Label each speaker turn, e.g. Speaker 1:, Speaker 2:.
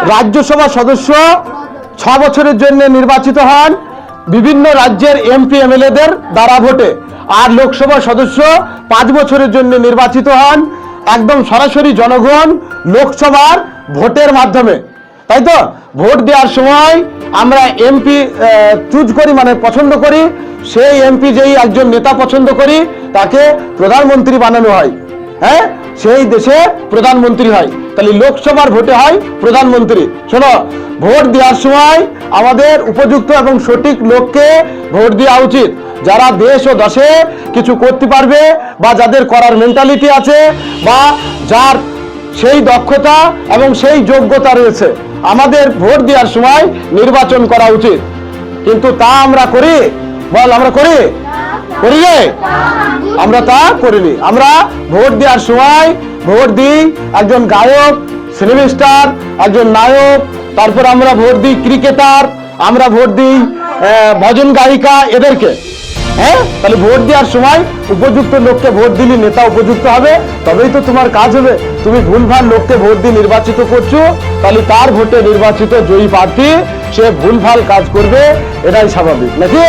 Speaker 1: রাজ্যসভা সদস্য 6 বছরের জন্য নির্বাচিত হন বিভিন্ন রাজ্যের এমপি এমএলএদের দ্বারা ভোটে, আর লোকসভা সদস্য 5 বছরের জন্য নির্বাচিত হন একদম সরাসরি জনগণ লোকসভার ভোটের মাধ্যমে। তাই তো ভোট দেওয়ার সময় আমরা এমপি চুজ করি, মানে পছন্দ করি, সেই এমপি যেই একজন নেতা পছন্দ করি তাকে প্রধানমন্ত্রী বানানো হয়। হ্যাঁ, সেই দেশে প্রধানমন্ত্রী হয়। তাহলে লোকসভার ভোটে হয় প্রধানমন্ত্রী। শোনো, ভোট দেওয়ার সময় আমাদের উপযুক্ত এবং সঠিক লোককে ভোট দেওয়া উচিত, যারা দেশ ও দশে কিছু করতে পারবে, বা যাদের করার মেন্টালিটি আছে, বা যার সেই দক্ষতা এবং সেই যোগ্যতা রয়েছে। আমাদের ভোট দেওয়ার সময় নির্বাচন করা উচিত, কিন্তু তা আমরা করি? বল, আমরা করি? আমরা তা করিনি। আমরা ভোট দেওয়ার সময় ভোট দিই একজন গায়ক, সিনেমা স্টার, একজন নায়ক, তারপর আমরা ভোট দিই ক্রিকেটার, আমরা ভোট দিই ভজন গায়িকা, এদেরকে। হ্যাঁ, তাহলে ভোট দেওয়ার সময় উপযুক্ত লোককে ভোট দিলে নেতা উপযুক্ত হবে, তবেই তো তোমার কাজ হবে। তুমি ভুলভাল লোককে ভোট দিয়ে নির্বাচিত করছো, তাহলে তার ভোটে নির্বাচিত জয়ী প্রার্থী সে ভুলভাল কাজ করবে, এটাই স্বাভাবিক, নাকি?